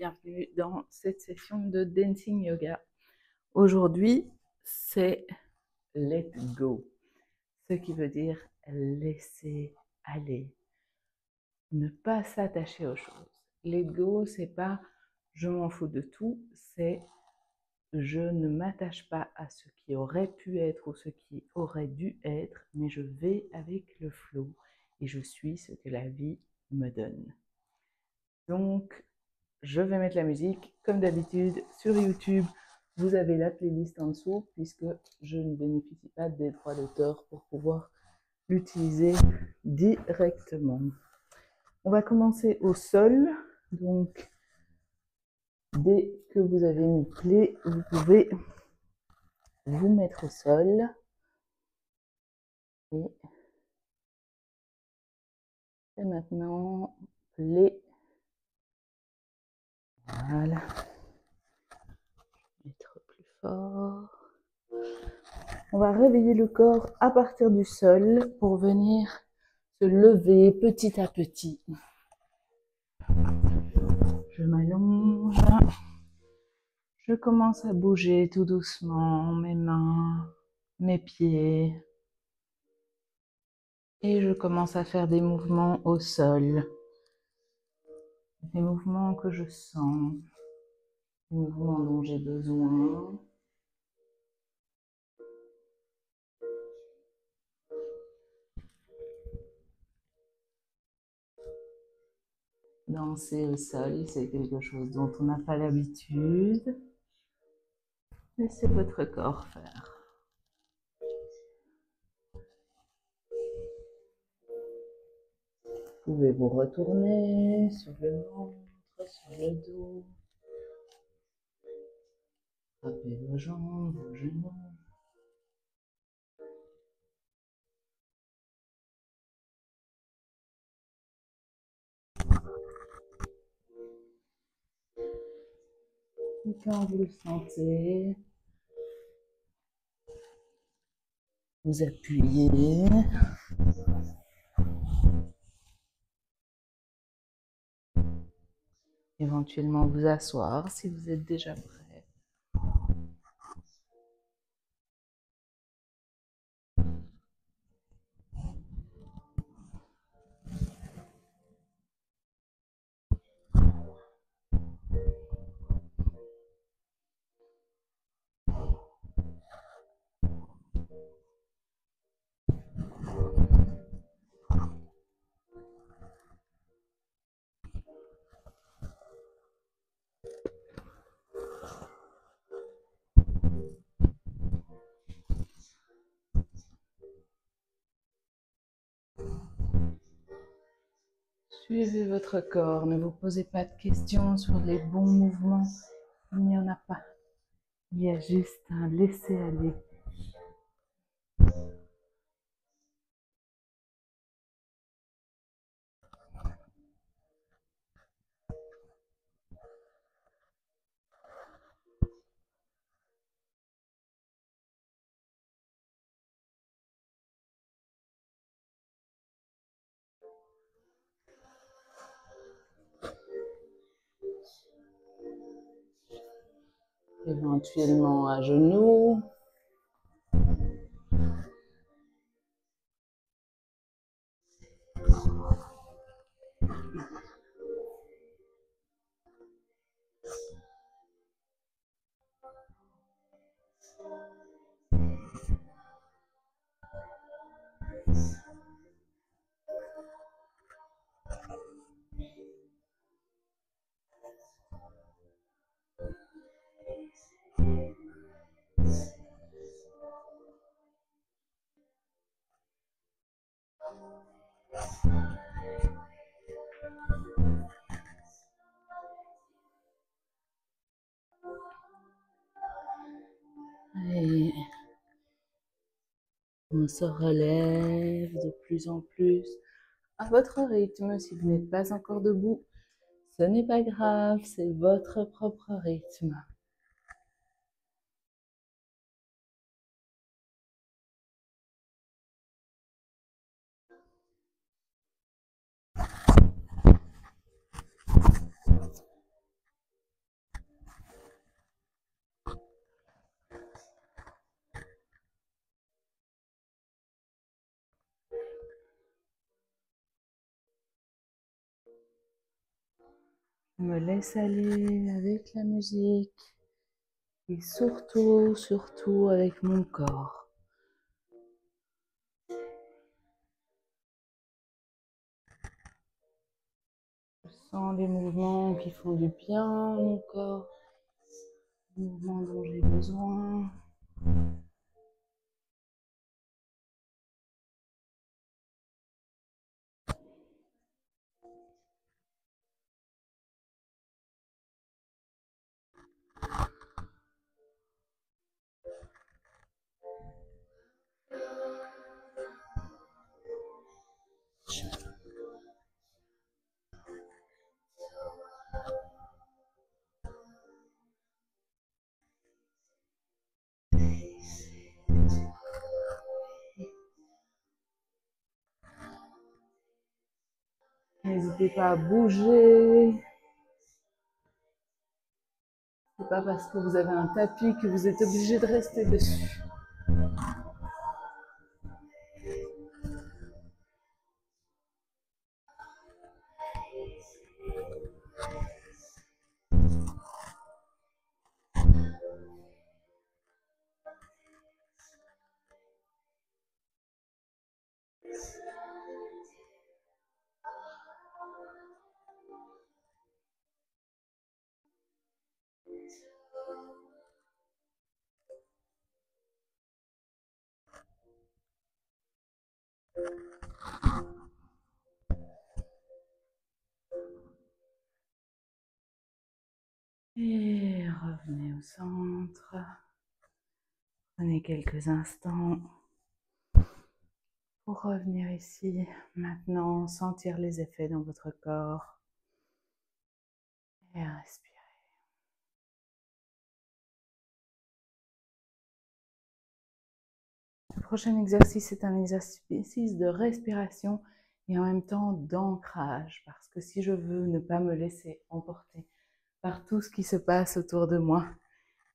bienvenue dans cette session de Dancing Yoga. Aujourd'hui, c'est Let Go, ce qui veut dire laisser aller, ne pas s'attacher aux choses. Let Go, c'est pas je m'en fous de tout, c'est je ne m'attache pas à ce qui aurait pu être ou ce qui aurait dû être, mais je vais avec le flow et je suis ce que la vie me donne. Donc, je vais mettre la musique. Comme d'habitude, sur YouTube, vous avez la playlist en dessous, puisque je ne bénéficie pas des droits d'auteur pour pouvoir l'utiliser directement. On va commencer au sol. Donc, dès que vous avez mis play, vous pouvez vous mettre au sol. Et maintenant, play. Voilà. Mettre plus fort. On va réveiller le corps à partir du sol pour venir se lever petit à petit. Je m'allonge. Je commence à bouger tout doucement mes mains, mes pieds. Et je commence à faire des mouvements au sol. Des mouvements que je sens. Des mouvements dont j'ai besoin. Danser au sol, c'est quelque chose dont on n'a pas l'habitude. Laissez votre corps faire. Vous pouvez vous retourner sur le ventre, sur le dos. Frappez vos jambes, vos genoux. Et quand vous le sentez, vous appuyez. Éventuellement vous asseoir si vous êtes déjà prêt. Suivez votre corps, ne vous posez pas de questions sur les bons mouvements. Il n'y en a pas. Il y a juste un laisser aller. Éventuellement à genoux. Et on se relève de plus en plus à votre rythme. Si vous n'êtes pas encore debout, ce n'est pas grave, c'est votre propre rythme. Je me laisse aller avec la musique et surtout avec mon corps. Je sens les mouvements qui font du bien à mon corps, les mouvements dont j'ai besoin. N'hésitez pas à bouger. C'est pas parce que vous avez un tapis que vous êtes obligé de rester dessus. Et revenez au centre. Prenez quelques instants pour revenir ici. Maintenant, sentir les effets dans votre corps. Et respirer. Le prochain exercice est un exercice de respiration et en même temps d'ancrage. Parce que si je veux ne pas me laisser emporter par tout ce qui se passe autour de moi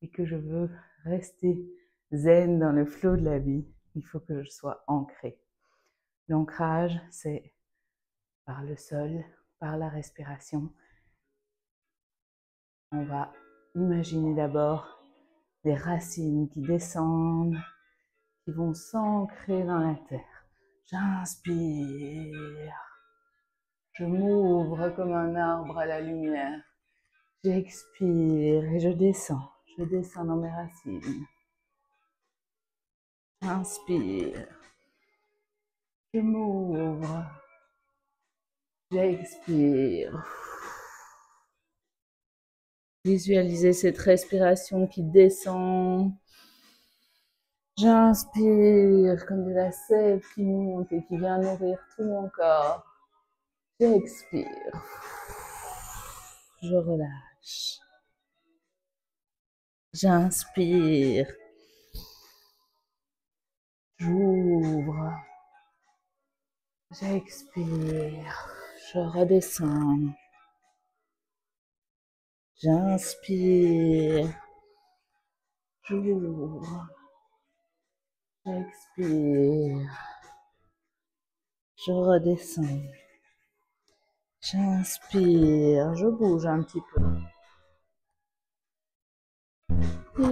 et que je veux rester zen dans le flot de la vie, il faut que je sois ancrée. L'ancrage, c'est par le sol, par la respiration. On va imaginer d'abord des racines qui descendent, qui vont s'ancrer dans la terre. J'inspire. Je m'ouvre comme un arbre à la lumière. J'expire et je descends. Je descends dans mes racines. J'inspire. Je m'ouvre. J'expire. Visualisez cette respiration qui descend. J'inspire comme de la sève qui monte et qui vient nourrir tout mon corps. J'expire. Je relâche. J'inspire. J'ouvre. J'expire. Je redescends. J'inspire. J'ouvre. J'expire. Je redescends. J'inspire. Je bouge un petit peu.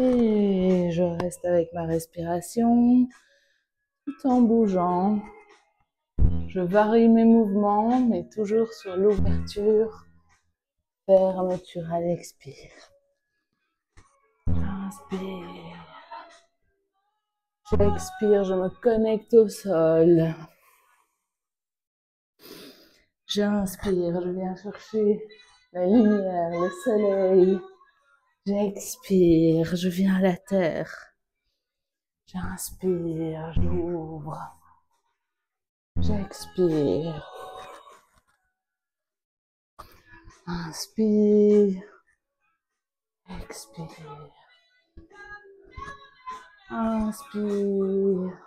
Et je reste avec ma respiration tout en bougeant. Je varie mes mouvements, mais toujours sur l'ouverture, fermeture à l'expire. J'inspire. J'expire, je me connecte au sol. J'inspire, je viens chercher la lumière, le soleil. J'expire, je viens à la terre. J'inspire, j'ouvre. J'expire. Inspire. Expire. Inspire.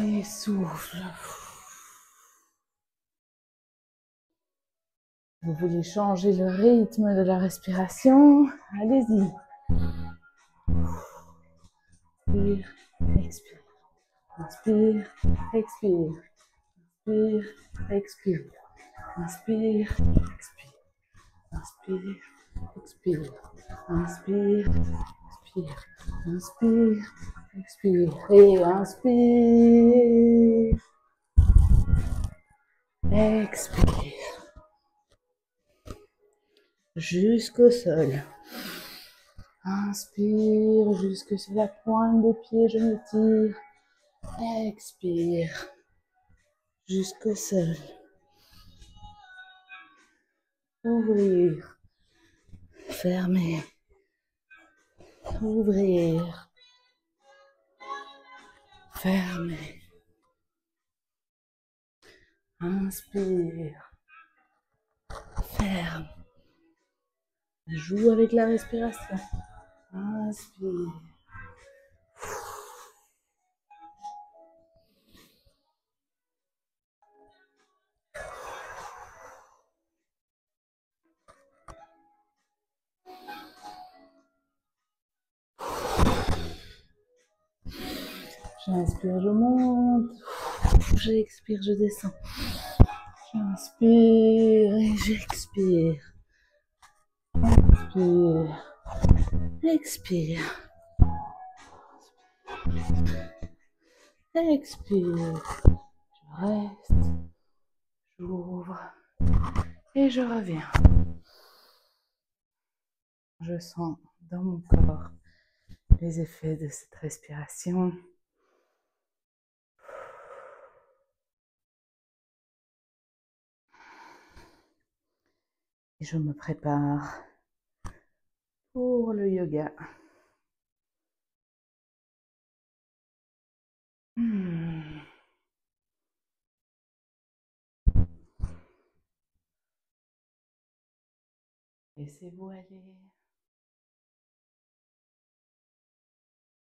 Et souffle. Vous voulez changer le rythme de la respiration? Allez-y. Inspire, expire. Inspire, expire. Inspire, expire. Inspire, expire. Inspire, expire. Inspire, expire. Et inspire. Expire. Jusqu'au sol. Inspire jusque sur la pointe des pieds, je m'étire. Expire jusqu'au sol. Ouvrir. Fermer. Ouvrir. Fermer. Inspire. Ferme. Joue avec la respiration. Inspire. J'inspire, je monte. J'expire, je descends. J'inspire et j'expire. Inspire. Expire. Expire. Je reste. J'ouvre. Et je reviens. Je sens dans mon corps les effets de cette respiration. Et je me prépare pour le yoga. Laissez-vous aller.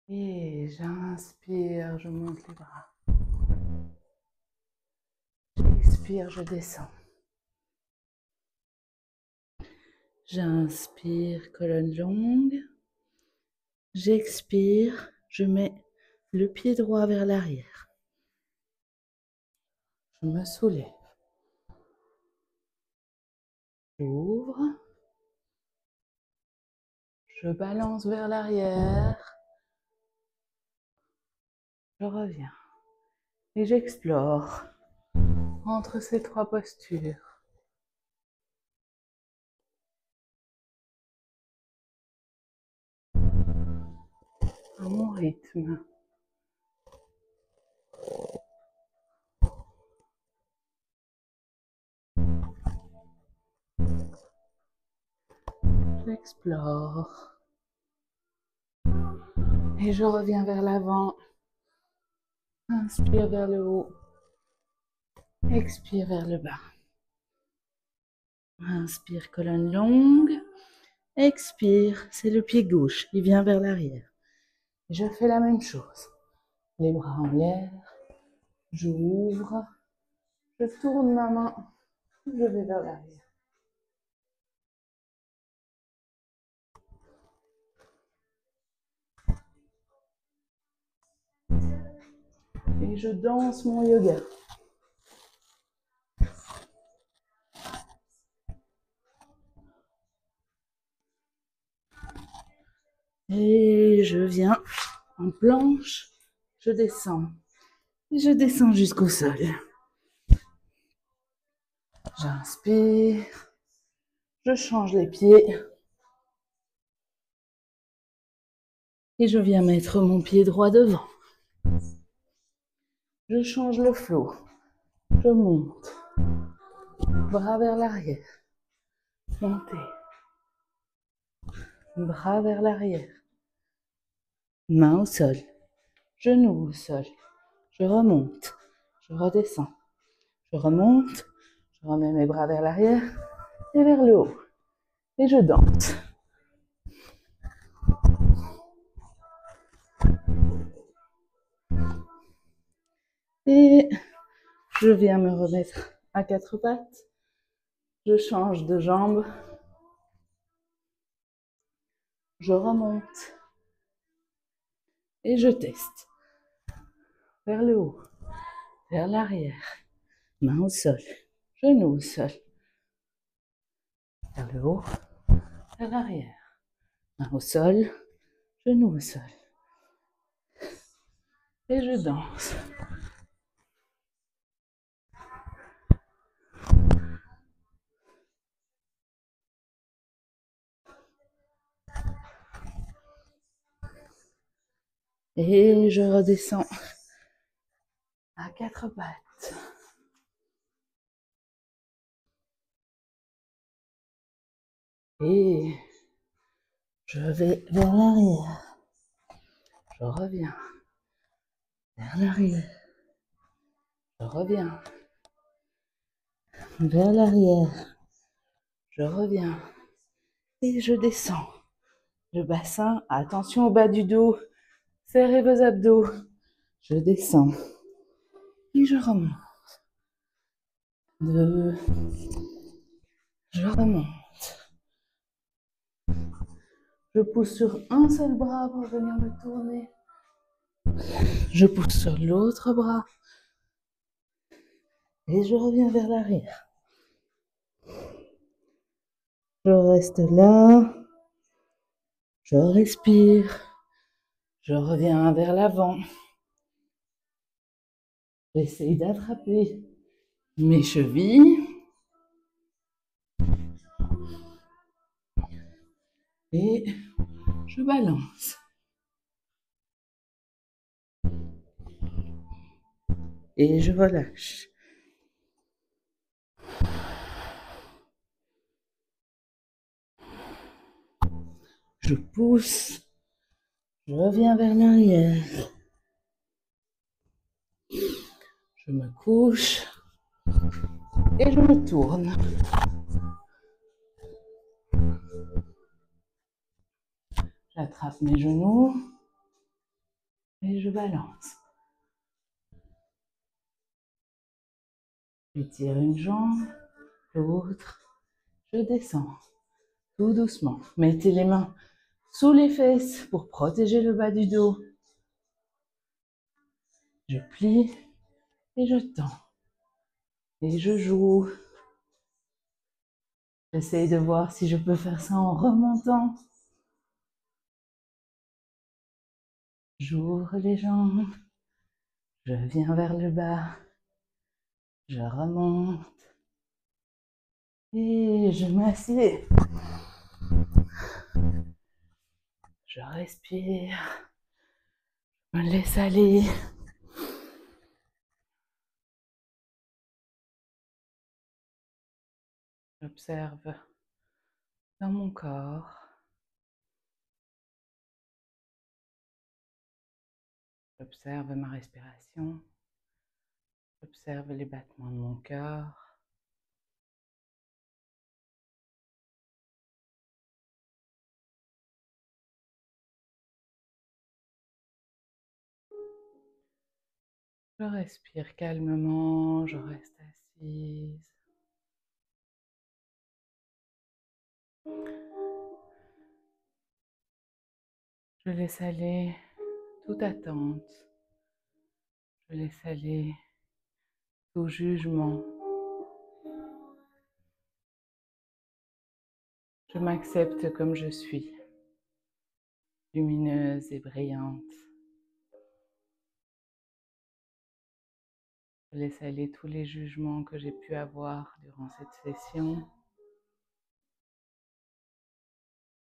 Et j'inspire, je monte les bras. J'expire, je descends. J'inspire, colonne longue. J'expire, je mets le pied droit vers l'arrière. Je me soulève. J'ouvre. Je balance vers l'arrière. Je reviens. Et j'explore entre ces trois postures. À mon rythme. J'explore. Et je reviens vers l'avant. Inspire vers le haut. Expire vers le bas. Inspire, colonne longue. Expire, c'est le pied gauche. Il vient vers l'arrière. Je fais la même chose. Les bras en l'air. J'ouvre. Je tourne ma main. Je vais vers l'arrière. Et je danse mon yoga. Et je viens en planche. Je descends. Et je descends jusqu'au sol. J'inspire. Je change les pieds. Et je viens mettre mon pied droit devant. Je change le flot. Je monte. Bras vers l'arrière. Montez. Bras vers l'arrière. Main au sol. Genoux au sol. Je remonte. Je redescends. Je remonte. Je remets mes bras vers l'arrière et vers le haut. Et je danse. Et je viens me remettre à quatre pattes. Je change de jambe. Je remonte. Et je teste. Vers le haut, vers l'arrière. Main au sol, genou au sol. Vers le haut, vers l'arrière. Main au sol, genou au sol. Et je danse. Et je redescends à quatre pattes. Et je vais vers l'arrière. Je reviens vers l'arrière. Je reviens vers l'arrière. Je reviens et je descends. Le bassin, attention au bas du dos. Serrez vos abdos. Je descends et je remonte. 2. Je remonte. Je pousse sur un seul bras pour venir me tourner. Je pousse sur l'autre bras. Et je reviens vers l'arrière. Je reste là. Je respire. Je reviens vers l'avant. J'essaye d'attraper mes chevilles. Et je balance. Et je relâche. Je pousse. Je reviens vers l'arrière. Je me couche. Et je me tourne. J'attrape mes genoux. Et je balance. J'étire une jambe, l'autre. Je descends. Tout doucement. Mettez les mains sous les fesses pour protéger le bas du dos. Je plie et je tends. Et je joue. J'essaye de voir si je peux faire ça en remontant. J'ouvre les jambes. Je viens vers le bas. Je remonte. Et je m'assieds. Je respire. Je me laisse aller. J'observe dans mon corps. J'observe ma respiration. J'observe les battements de mon cœur. Je respire calmement, je reste assise. Je laisse aller toute attente. Je laisse aller tout jugement. Je m'accepte comme je suis, lumineuse et brillante. Je laisse aller tous les jugements que j'ai pu avoir durant cette session.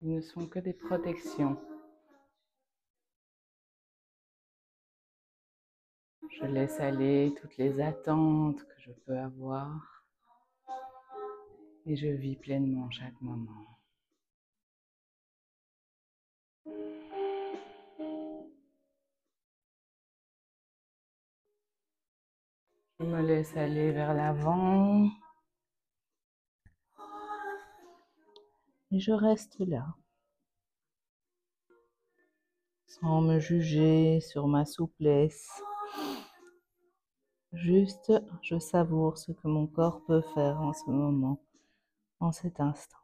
Ils ne sont que des protections. Je laisse aller toutes les attentes que je peux avoir et je vis pleinement chaque moment. Je me laisse aller vers l'avant et je reste là, sans me juger sur ma souplesse. Juste, je savoure ce que mon corps peut faire en ce moment, en cet instant.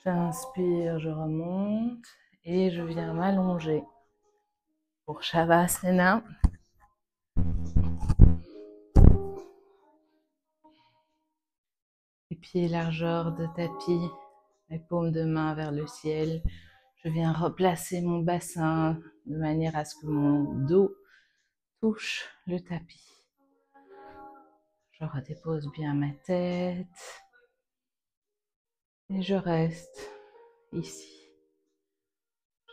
J'inspire, je remonte et je viens m'allonger pour Shavasana. Les pieds largeur de tapis, mes paumes de main vers le ciel. Je viens replacer mon bassin de manière à ce que mon dos touche le tapis. Je redépose bien ma tête et je reste ici.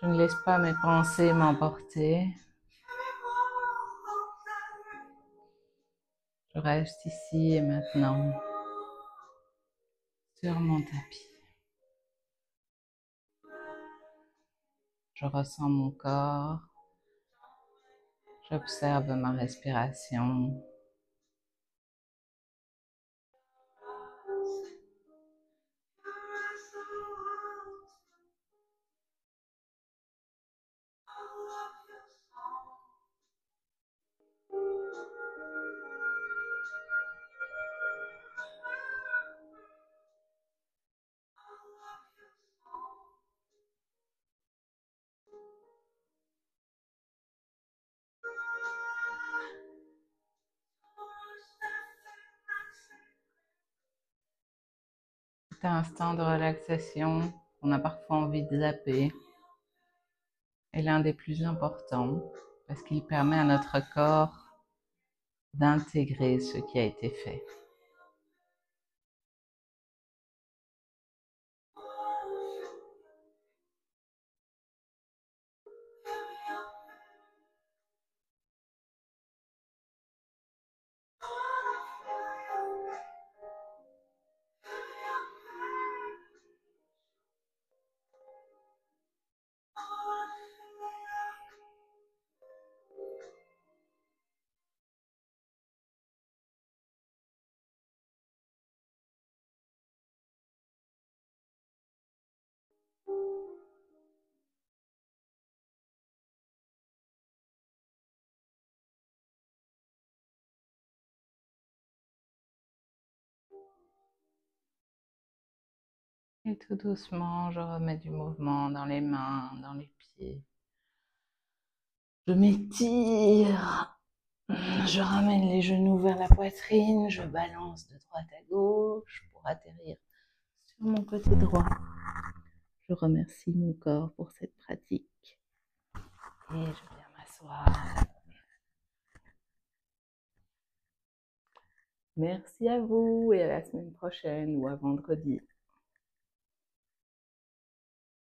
Je ne laisse pas mes pensées m'emporter. Je reste ici et maintenant sur mon tapis. Je ressens mon corps. J'observe ma respiration. Cet instant de relaxation qu'on a parfois envie de zapper est l'un des plus importants parce qu'il permet à notre corps d'intégrer ce qui a été fait. Et tout doucement, je remets du mouvement dans les mains, dans les pieds. Je m'étire. Je ramène les genoux vers la poitrine. Je balance de droite à gauche pour atterrir sur mon côté droit. Je remercie mon corps pour cette pratique. Et je viens m'asseoir. Merci à vous et à la semaine prochaine ou à vendredi.